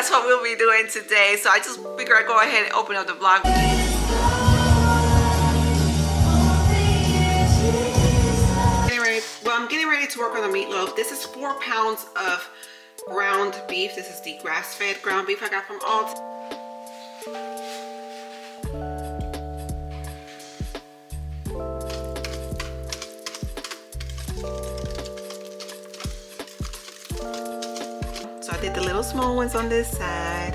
that's what we'll be doing today. So I just figured I'd go ahead and open up the vlog. I'm getting ready to work on the meatloaf. This is 4 pounds of ground beef. This is the grass-fed ground beef I got from Aldi. So I did the little small ones on this side,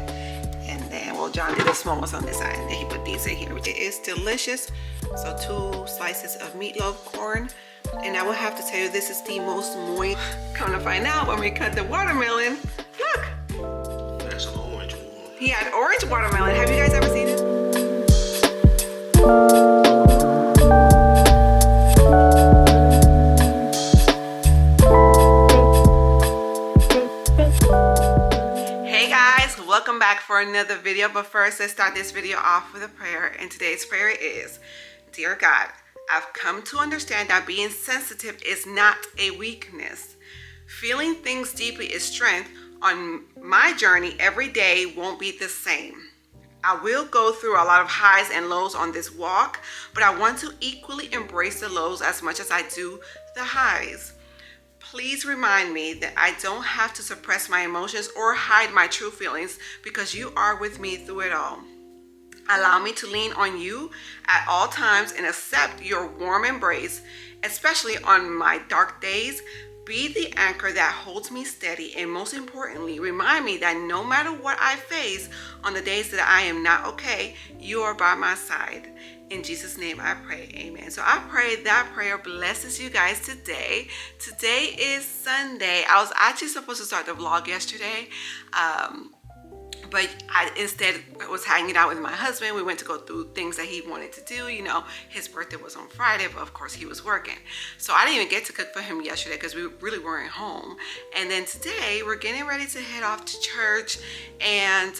and then, well, John did the small ones on this side, and then he put these in here. It is delicious. So 2 slices of meatloaf corn. And I will have to tell you, this is the most moist. Come to find out, when we cut the watermelon, look. That's an orange one. He had orange watermelon. Have you guys ever seen it? Hey guys, welcome back for another video. But first, let's start this video off with a prayer. And today's prayer is, Dear God, I've come to understand that being sensitive is not a weakness. Feeling things deeply is strength. On my journey, every day won't be the same. I will go through a lot of highs and lows on this walk, but I want to equally embrace the lows as much as I do the highs. Please remind me that I don't have to suppress my emotions or hide my true feelings, because you are with me through it all. Allow me to lean on you at all times and accept your warm embrace, especially on my dark days. Be the anchor that holds me steady, and most importantly, remind me that no matter what I face on the days that I am not okay, you are by my side. In Jesus' name I pray, amen. So I pray that prayer blesses you guys today. Today is Sunday. I was actually supposed to start the vlog yesterday, but I instead was hanging out with my husband. We went to go through things that he wanted to do. You know, his birthday was on Friday, but of course he was working. So I didn't even get to cook for him yesterday because we really weren't home. And then today we're getting ready to head off to church. And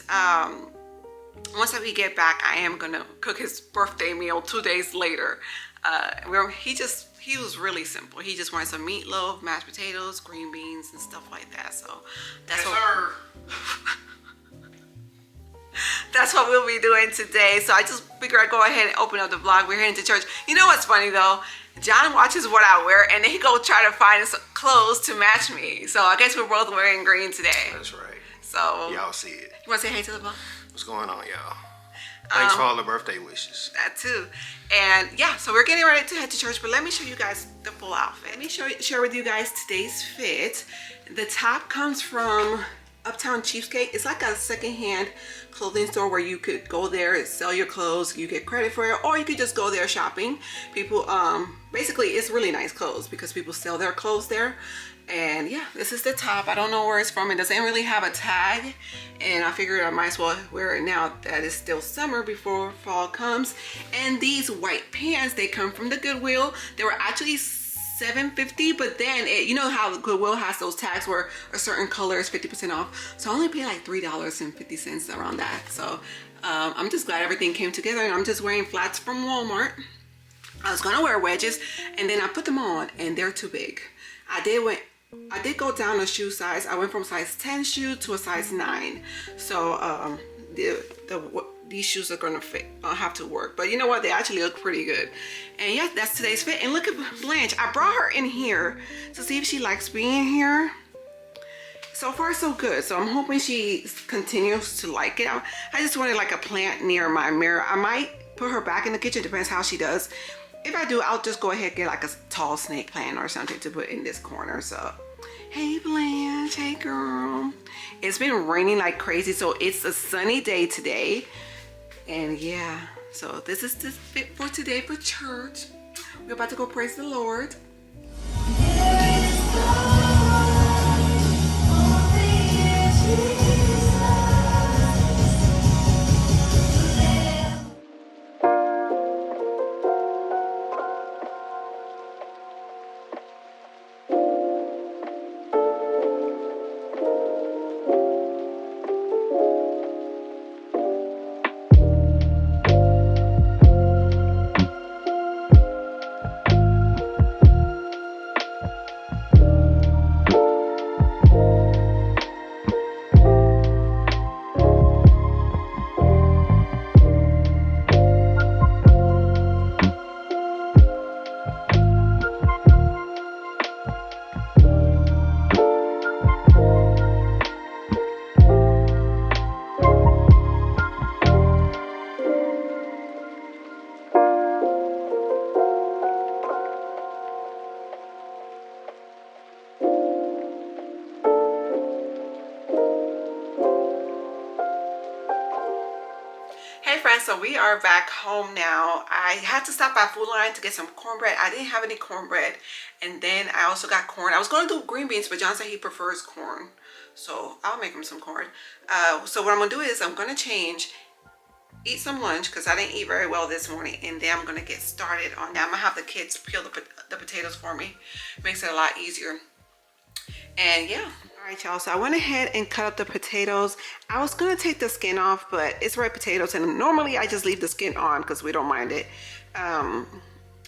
once we get back, I am gonna cook his birthday meal 2 days later. He was really simple. He just wanted some meatloaf, mashed potatoes, green beans, and stuff like that. So that's that's what we'll be doing today. So I just figured I'd go ahead and open up the vlog. We're heading to church. You know what's funny though? John watches what I wear, and then he go try to find some clothes to match me. So I guess we're both wearing green today. That's right. So y'all see it. You want to say hey to the vlog? What's going on, y'all? Thanks for all the birthday wishes. That too. And yeah, so we're getting ready to head to church, but let me show you guys the full outfit. Let me share with you guys today's fit. The top comes from Uptown Cheapskate. It's like a secondhand clothing store where you could go there and sell your clothes. You get credit for it, or you could just go there shopping. People, basically it's really nice clothes because people sell their clothes there. And yeah, this is the top. I don't know where it's from. It doesn't really have a tag, and I figured I might as well wear it now that it's still summer before fall comes. And these white pants, they come from the Goodwill. They were actually $7.50, but then you know how Goodwill has those tags where a certain color is 50% off. So I only paid like $3.50 around that. So I'm just glad everything came together, and I'm just wearing flats from Walmart. I was gonna wear wedges, and then I put them on and they're too big. I did go down a shoe size. I went from size 10 shoe to a size 9. So these shoes are gonna fit. I'll have to work, but you know what? They actually look pretty good. And yeah, that's today's fit. And look at Blanche. I brought her in here to see if she likes being here. So far, so good. So I'm hoping she continues to like it. I just wanted like a plant near my mirror. I might put her back in the kitchen. Depends how she does. If I do, I'll just go ahead and get like a tall snake plant or something to put in this corner. So, hey Blanche, hey girl. It's been raining like crazy, so it's a sunny day today. And yeah, so this is the fit for today for church. We're about to go praise the Lord. so we are back home now. I had to stop by Food Line to get some cornbread. I didn't have any cornbread. And then I also got corn. I was going to do green beans, but John said he prefers corn. So I'll make him some corn. So what I'm going to do is I'm going to change, eat some lunch because I didn't eat very well this morning. And then I'm going to get started on that. I'm going to have the kids peel the potatoes for me. Makes it a lot easier. And yeah. All right, y'all, so I went ahead and cut up the potatoes. I was gonna take the skin off, but it's red potatoes, and normally I just leave the skin on because we don't mind it.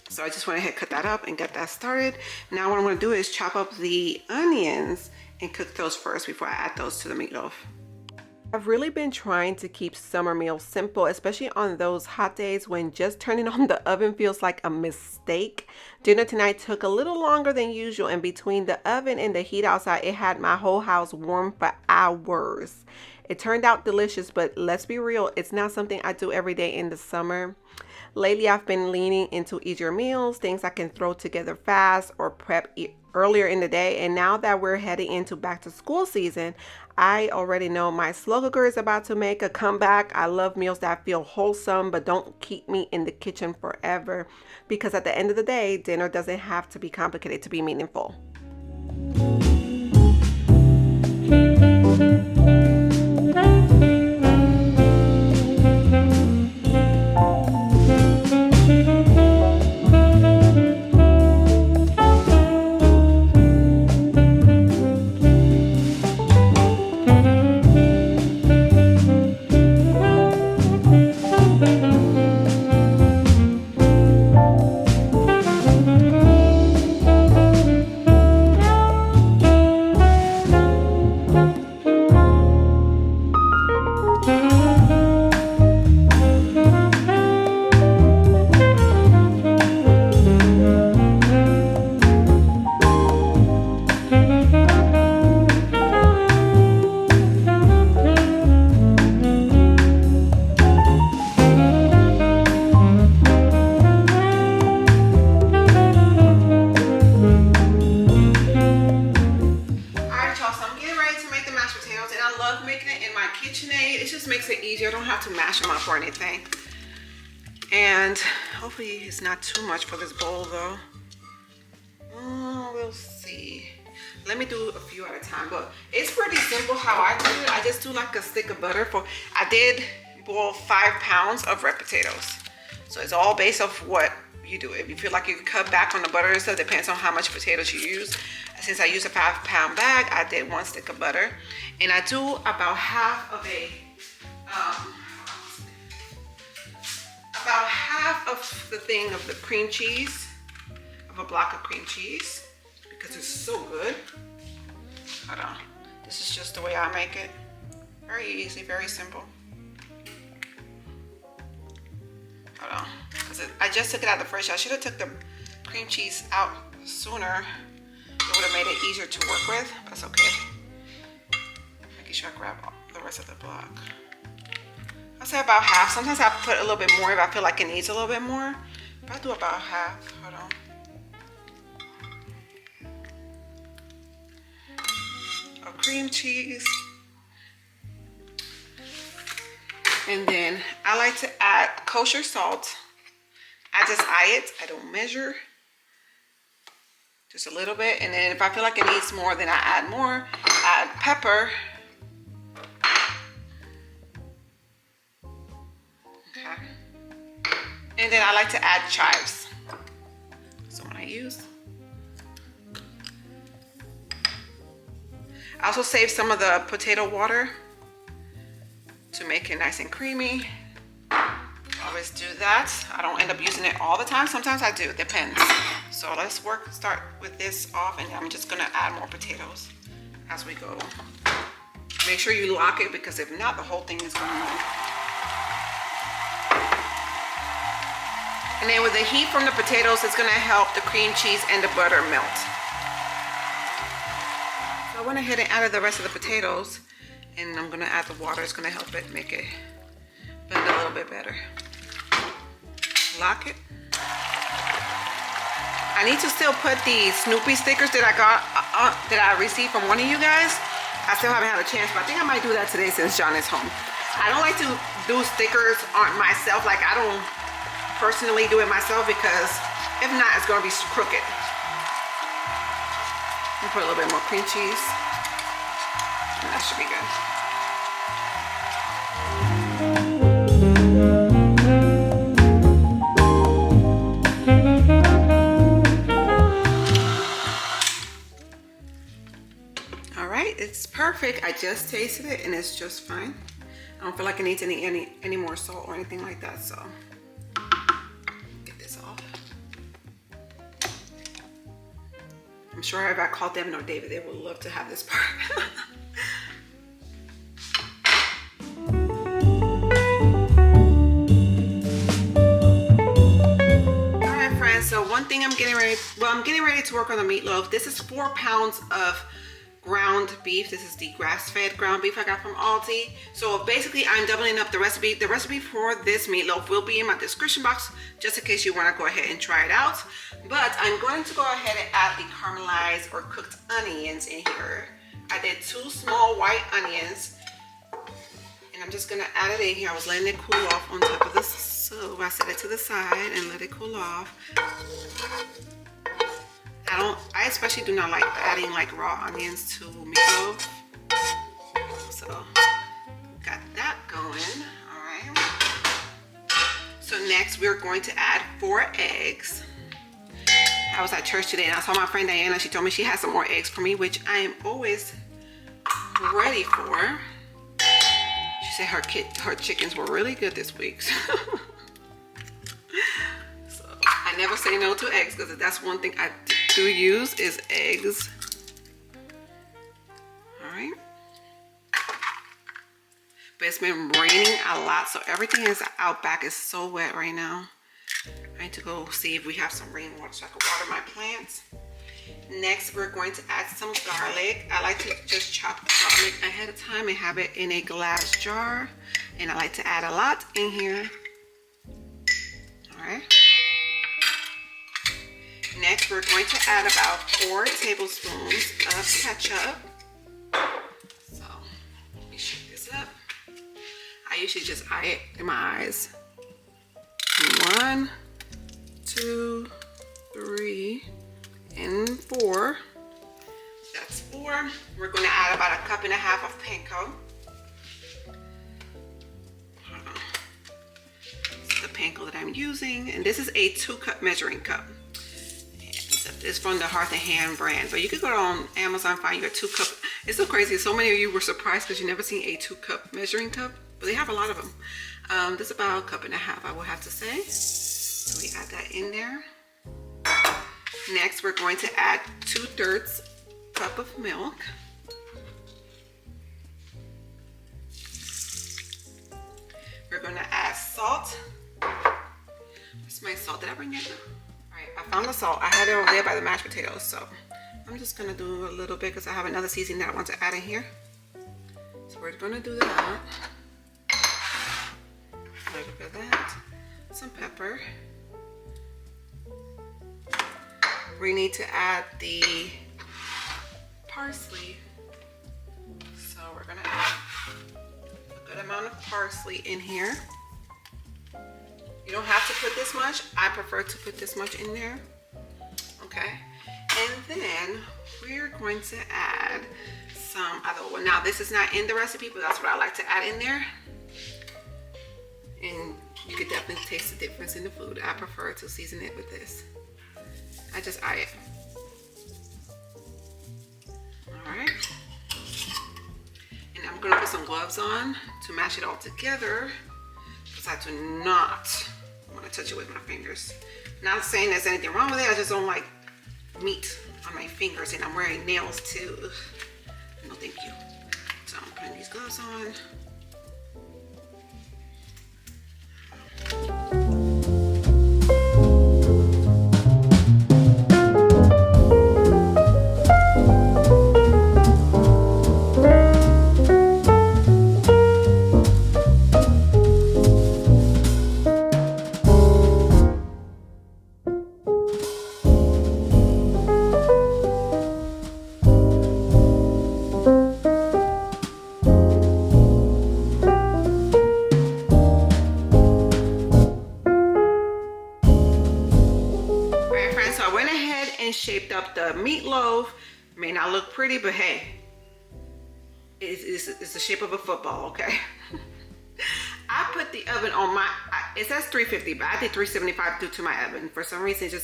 So I just went ahead and cut that up and got that started. Now what I'm gonna do is chop up the onions and cook those first before I add those to the meatloaf. I've really been trying to keep summer meals simple, especially on those hot days when just turning on the oven feels like a mistake. Dinner tonight took a little longer than usual, and between the oven and the heat outside, it had my whole house warm for hours. It turned out delicious, but let's be real, it's not something I do every day in the summer. Lately, I've been leaning into easier meals, things I can throw together fast or prep earlier in the day. And now that we're heading into back to school season, I already know my slow cooker is about to make a comeback. I love meals that feel wholesome but don't keep me in the kitchen forever, because at the end of the day, dinner doesn't have to be complicated to be meaningful. Or anything, and hopefully it's not too much for this bowl though. We'll see. Let me do a few at a time, but it's pretty simple how I do it. I just do like a stick of butter. I did boil 5 pounds of red potatoes, so it's all based off what you do. If you feel like you cut back on the butter and stuff, depends on how much potatoes you use. Since I use a 5-pound bag, I did 1 stick of butter, and I do about half of the thing of the cream cheese, of a block of cream cheese, because it's so good. Hold on. This is just the way I make it. Very easy, very simple. Hold on. I just took it out of the fridge. I should have took the cream cheese out sooner. It would have made it easier to work with, but that's okay. Making sure I grab the rest of the block. I'll say about half. Sometimes I put a little bit more if I feel like it needs a little bit more. But I'll do about half. Hold on. Of cream cheese. And then I like to add kosher salt. I just eye it. I don't measure. Just a little bit. And then if I feel like it needs more, then I add more. I add pepper. And then I like to add chives. So when I use. I also save some of the potato water to make it nice and creamy. Always do that. I don't end up using it all the time. Sometimes I do, it depends. So let's start with this off, and I'm just gonna add more potatoes as we go. Make sure you lock it, because if not, the whole thing is gonna move. And then with the heat from the potatoes, it's gonna help the cream cheese and the butter melt. So I went ahead and added the rest of the potatoes, and I'm gonna add the water. It's gonna help it make it blend a little bit better. Lock it. I need to still put the Snoopy stickers that I received from one of you guys. I still haven't had a chance, but I think I might do that today since John is home. I don't like to do stickers on myself. Like I don't personally do it myself because if not, it's gonna be crooked. I'm gonna put a little bit more cream cheese. And that should be good. All right, it's perfect. I just tasted it and it's just fine. I don't feel like it needs any more salt or anything like that, so get this off. I'm sure if I called Devin or David, they would love to have this part. All right, friends, so one thing I'm getting ready to work on the meatloaf. This is 4 pounds of ground beef. This is the grass-fed ground beef I got from Aldi. So basically I'm doubling up the recipe. The recipe for this meatloaf will be in my description box just in case you want to go ahead and try it out. But I'm going to go ahead and add the caramelized or cooked onions in here. I did 2 small white onions and I'm just gonna add it in here. I was letting it cool off on top of this, so I set it to the side and let it cool off. I especially do not like adding like raw onions to meatloaf. So got that going. All right. So next we're going to add 4 eggs. I was at church today and I saw my friend Diana. She told me she has some more eggs for me, which I am always ready for. She said her chickens were really good this week. So I never say no to eggs because that's one thing I do use is eggs. All right. But it's been raining a lot, so everything is out back is so wet right now. I need to go see if we have some rainwater so I can water my plants. Next, we're going to add some garlic. I like to just chop garlic ahead of time and have it in a glass jar. And I like to add a lot in here. All right. Next, we're going to add about 4 tablespoons of ketchup. So, let me shake this up. I usually just eye it in my eyes. 1, 2, 3, and 4. That's 4. We're going to add about 1.5 cups of panko. This is the panko that I'm using, and this is a 2-cup measuring cup. It's from the Hearth and Hand brand, but you could go on Amazon, find your 2-cup. It's so crazy. So many of you were surprised because you never seen a 2-cup measuring cup, but they have a lot of them. This is about 1.5 cups, I will have to say. So we add that in there. Next, we're going to add 2/3 cup of milk. We're going to add salt. Where's my salt? Did I bring it? Alright, I found the salt. I had it over there by the mashed potatoes, so I'm just gonna do a little bit because I have another seasoning that I want to add in here. So we're gonna do that. A little bit of that. Some pepper. We need to add the parsley. So we're gonna add a good amount of parsley in here. You don't have to put this much. I prefer to put this much in there. Okay. And then we're going to add some other one. Now this is not in the recipe, but that's what I like to add in there. And you could definitely taste the difference in the food. I prefer to season it with this. I just eye it. All right. And I'm gonna put some gloves on to mash it all together. I do not want to touch it with my fingers. Not saying there's anything wrong with it. I just don't like meat on my fingers, and I'm wearing nails too. Ugh. No, thank you. So I'm putting these gloves on. up. The meatloaf may not look pretty, but hey, it's the shape of a football, okay? I put the oven on my, it says 350, but I did 375 due to my oven. For some reason, it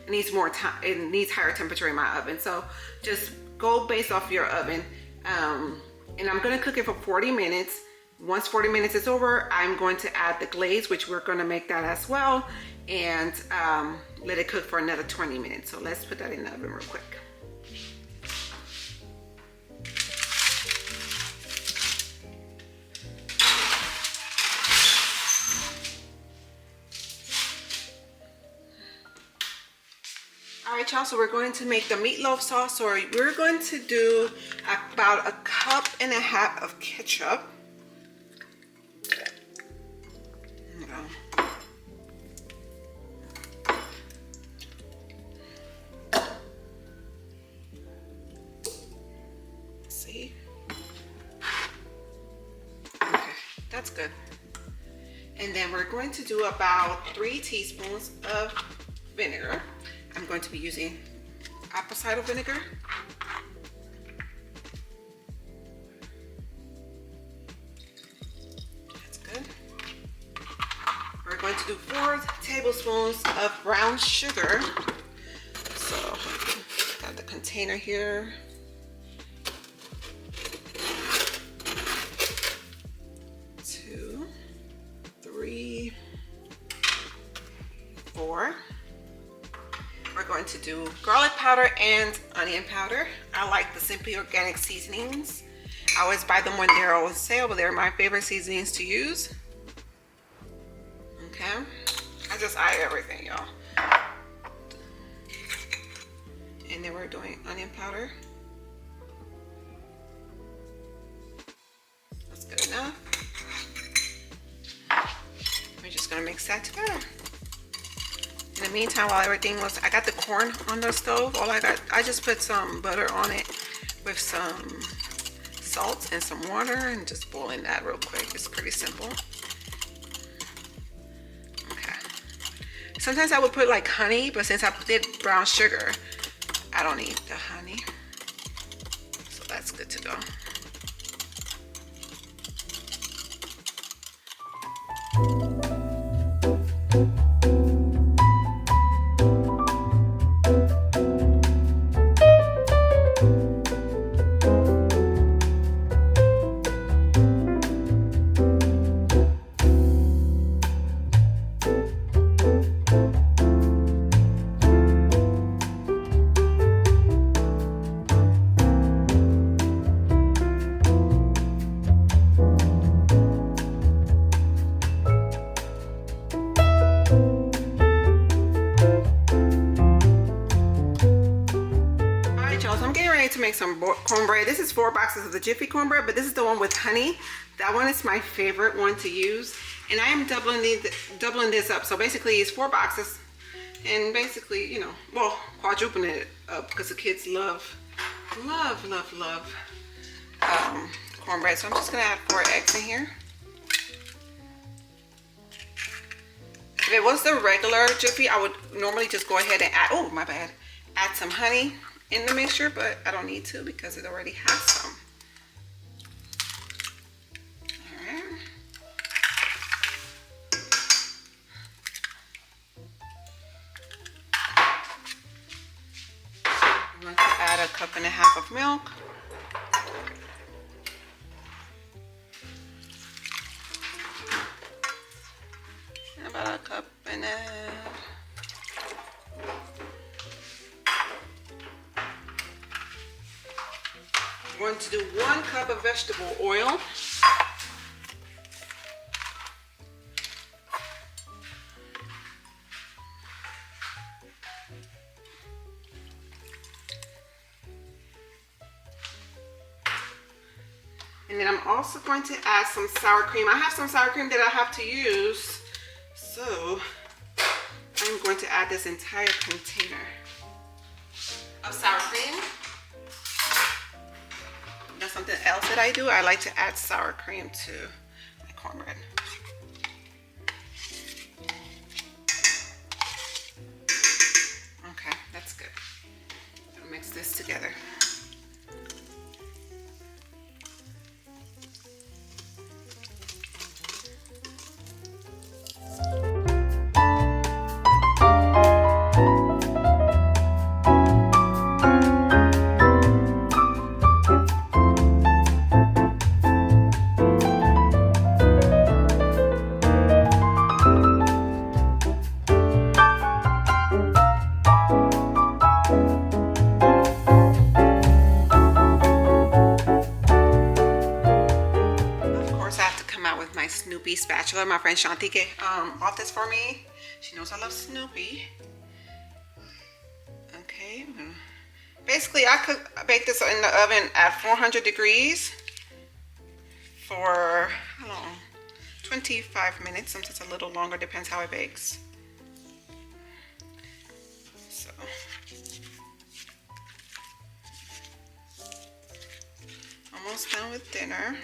needs more time, it needs higher temperature in my oven. So just go based off your oven. And I'm gonna cook it for 40 minutes. Once 40 minutes is over, I'm going to add the glaze, which we're gonna make that as well, and let it cook for another 20 minutes. So let's put that in the oven real quick. All right, y'all, so we're going to make the meatloaf sauce, or we're going to do about 1.5 cups of ketchup. See? Okay, that's good. And then we're going to do about 3 teaspoons of vinegar. I'm going to be using apple cider vinegar. That's good. We're going to do 4 tablespoons of brown sugar. So, got the container here. 2, 3, 4. We're going to do garlic powder and onion powder. I like the Simply Organic seasonings. I always buy them when they're on sale, but they're my favorite seasonings to use. Okay, I just eye everything, y'all. And then we're doing onion powder. That's good enough. We're just gonna mix that together. In the meantime, while everything was, I got the corn on the stove. I just put some butter on it with some salt and some water and just boiling that real quick. It's pretty simple. Okay. Sometimes I would put like honey, but since I did brown sugar, I don't need the honey. So that's good to go. To make some cornbread. This is 4 boxes of the Jiffy cornbread, but this is the one with honey. That one is my favorite one to use, and I am doubling this up. So basically it's 4 boxes, and basically, you know, well, quadrupling it up because the kids love cornbread. So I'm just gonna add 4 eggs in here. If it was the regular Jiffy, I would normally just go ahead and add, oh my bad, add some honey in the mixture, but I don't need to because it already has some. All right. I'm going to add 1.5 cups of milk. And about 1.5 cups. I'm going to do 1 cup of vegetable oil. And then I'm also going to add some sour cream. I have some sour cream that I have to use, so I'm going to add this entire container of sour cream. That's something else that I do. I like to add sour cream to my cornbread. Okay, that's good. mix this together. Snoopy spatula. My friend Shantike bought this for me. She knows I love Snoopy. Okay, basically I could bake this in the oven at 400 degrees for how long? 25 minutes. Sometimes a little longer, depends how it bakes. So almost done with dinner.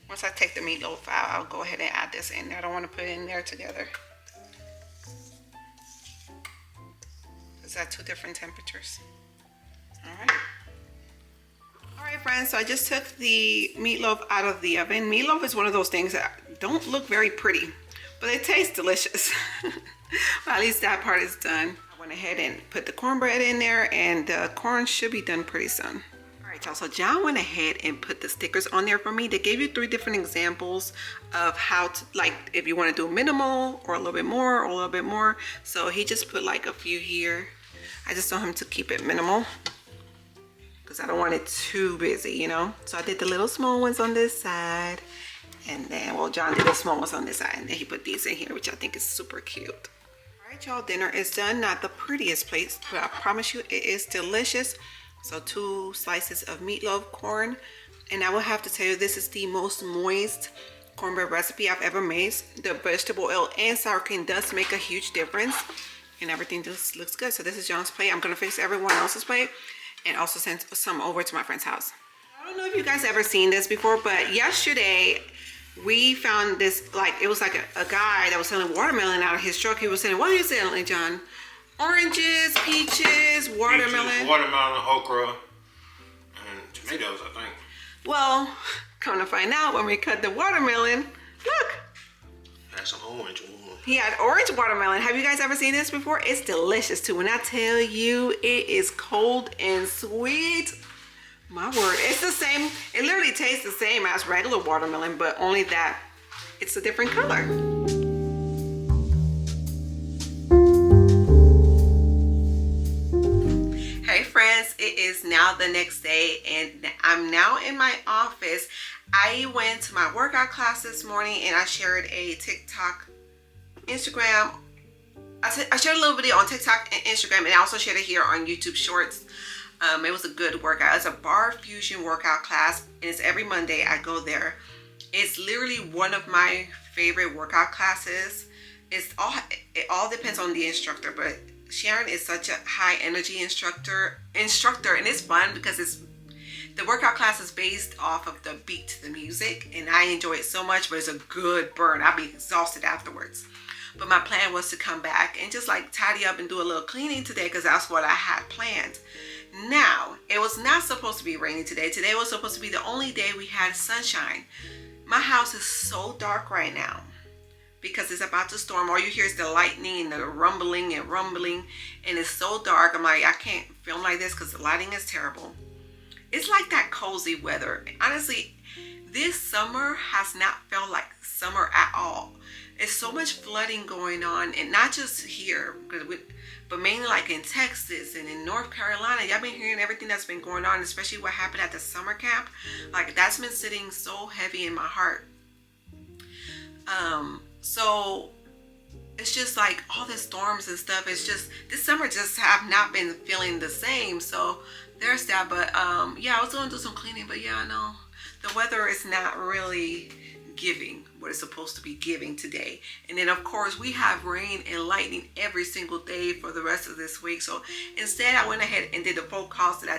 Once I take the meatloaf out, I'll go ahead and add this in there. I don't want to put it in there together. It's at 2 different temperatures. All right, friends, so I just took the meatloaf out of the oven. Meatloaf is one of those things that don't look very pretty, but it tastes delicious. Well, at least that part is done. I went ahead and put the cornbread in there, and the corn should be done pretty soon. Y'all, so John went ahead and put the stickers on there for me. They gave you 3 different examples of how to, like, if you want to do minimal or a little bit more or a little bit more. So he just put like a few here. I just told him to keep it minimal because I don't want it too busy, you know. So I did the little small ones on this side, and then, well, John did the small ones on this side, and then he put these in here, which I think is super cute. All right, y'all, dinner is done. Not the prettiest plate, but I promise you it is delicious. So 2 slices of meatloaf corn, and I will have to tell you, this is the most moist cornbread recipe I've ever made. The vegetable oil and sour cream does make a huge difference, and everything just looks good. So this is John's plate. I'm gonna fix everyone else's plate and also send some over to my friend's house. I don't know if you guys ever seen this before, but yesterday we found this, like, it was like a guy that was selling watermelon out of his truck. He was saying, what are you selling, John? Oranges, peaches, watermelon. Peaches, watermelon, okra, and tomatoes, I think. Well, come to find out, when we cut the watermelon, look. Had some orange. He had orange watermelon. Have you guys ever seen this before? It's delicious too. When I tell you, it is cold and sweet. My word, it's the same. It literally tastes the same as regular watermelon, but only that it's a different color. Hey friends, it is now the next day and I'm now in my office. I went to my workout class this morning and I shared a TikTok, Instagram. I shared a little video on TikTok and Instagram, and I also shared it here on YouTube Shorts. It was a good workout. It's a bar fusion workout class, and it's every Monday. I go there. It's literally one of my favorite workout classes. It all depends on the instructor, but Sharon is such a high energy instructor, and it's fun because the workout class is based off of the beat to the music, and I enjoy it so much, but it's a good burn. I'll be exhausted afterwards. But my plan was to come back and just like tidy up and do a little cleaning today because that's what I had planned. Now, it was not supposed to be rainy today. Today was supposed to be the only day we had sunshine. My house is so dark right now because it's about to storm. All you hear is the lightning and the rumbling, and it's so dark. I'm like, I can't film like this because the lighting is terrible. It's like that cozy weather. Honestly, this summer has not felt like summer at all. It's so much flooding going on, and not just here, but mainly like in Texas and in North Carolina. Y'all been hearing everything that's been going on, especially what happened at the summer camp. Like, that's been sitting so heavy in my heart. So it's just like all the storms and stuff. It's just, this summer just have not been feeling the same. So there's that. But yeah, I was going to do some cleaning, but yeah, I know the weather is not really giving what it's supposed to be giving today. And then of course we have rain and lightning every single day for the rest of this week. So instead I went ahead and did the phone calls that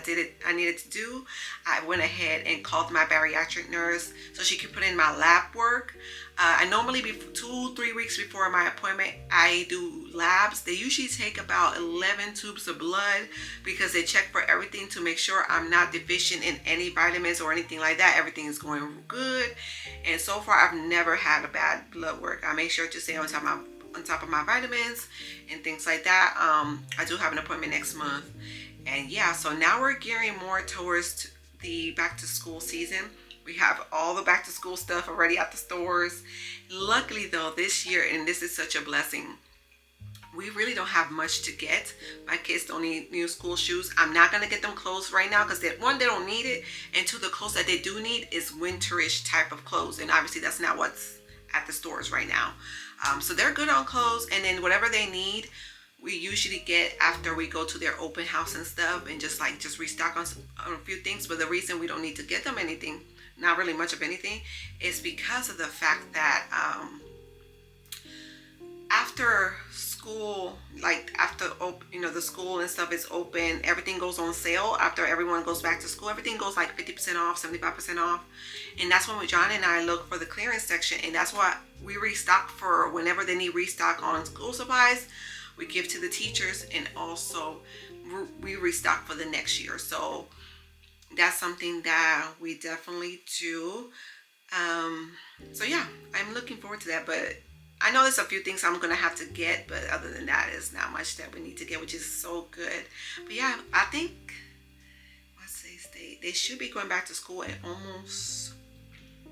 I needed to do. I went ahead and called my bariatric nurse so she could put in my lab work. I normally, 2-3 weeks before my appointment, I do labs. They usually take about 11 tubes of blood because they check for everything to make sure I'm not deficient in any vitamins or anything like that. Everything is going good. And so far, I've never had a bad blood work. I make sure to stay on top of my vitamins and things like that. I do have an appointment next month. And yeah, so now we're gearing more towards the back to school season. We have all the back to school stuff already at the stores. Luckily though, this year, and this is such a blessing, we really don't have much to get. My kids don't need new school shoes. I'm not going to get them clothes right now because one, they don't need it. And two, the clothes that they do need is winterish type of clothes. And obviously that's not what's at the stores right now. So they're good on clothes. And then whatever they need, we usually get after we go to their open house and stuff and just restock on a few things. But the reason we don't need to get them anything, not really much of anything, is because of the fact that after school, like after the school and stuff is open, everything goes on sale. After everyone goes back to school, everything goes like 50% off, 75% off. And that's when John and I look for the clearance section, and that's what we restock for. Whenever they need restock on school supplies, we give to the teachers, and also we restock for the next year. So that's something that we definitely do. So yeah, I'm looking forward to that. But I know there's a few things I'm gonna have to get, but other than that, it's not much that we need to get, which is so good. But yeah, I think they should be going back to school in almost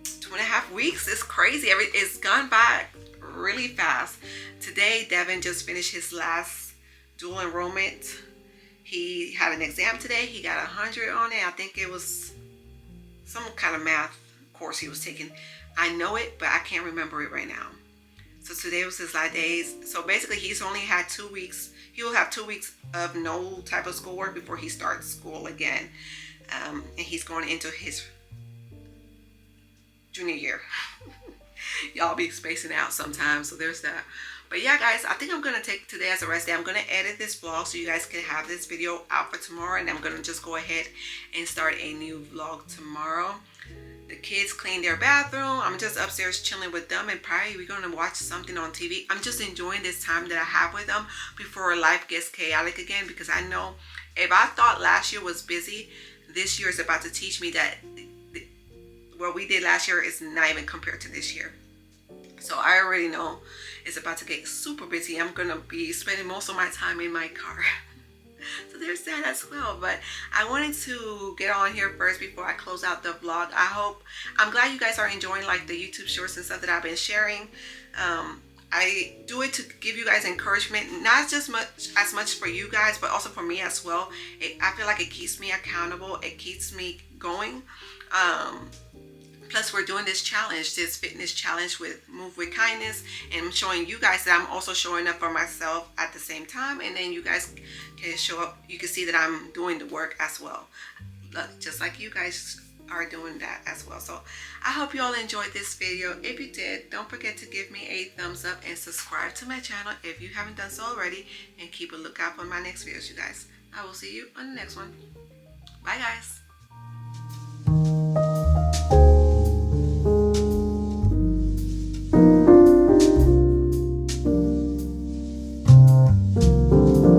2.5 weeks. It's crazy. It's gone by really fast. Today, Devin just finished his last dual enrollment. He had an exam today. He got 100 on it. I think it was some kind of math course he was taking. I know it, but I can't remember it right now. So today was his last days. So basically, he's only had 2 weeks. He will have 2 weeks of no type of schoolwork before he starts school again. And he's going into his junior year. Y'all be spacing out sometimes, so there's that. But yeah, guys, I think I'm going to take today as a rest day. I'm going to edit this vlog so you guys can have this video out for tomorrow. And I'm going to just go ahead and start a new vlog tomorrow. The kids clean their bathroom. I'm just upstairs chilling with them, and probably we're going to watch something on TV. I'm just enjoying this time that I have with them before life gets chaotic again, because I know if I thought last year was busy, this year is about to teach me that what we did last year is not even compared to this year. So I already know it's about to get super busy. I'm going to be spending most of my time in my car. So there's that as well. But I wanted to get on here first before I close out the vlog. I'm glad you guys are enjoying like the YouTube shorts and stuff that I've been sharing. I do it to give you guys encouragement, not just as much for you guys, but also for me as well. I feel like it keeps me accountable. It keeps me going. Plus, we're doing this challenge, this fitness challenge with Move With Kindness, and I'm showing you guys that I'm also showing up for myself at the same time. And then you guys can show up. You can see that I'm doing the work as well, just like you guys are doing that as well. So I hope you all enjoyed this video. If you did, don't forget to give me a thumbs up and subscribe to my channel if you haven't done so already, and keep a lookout for my next videos, you guys. I will see you on the next one. Bye, guys.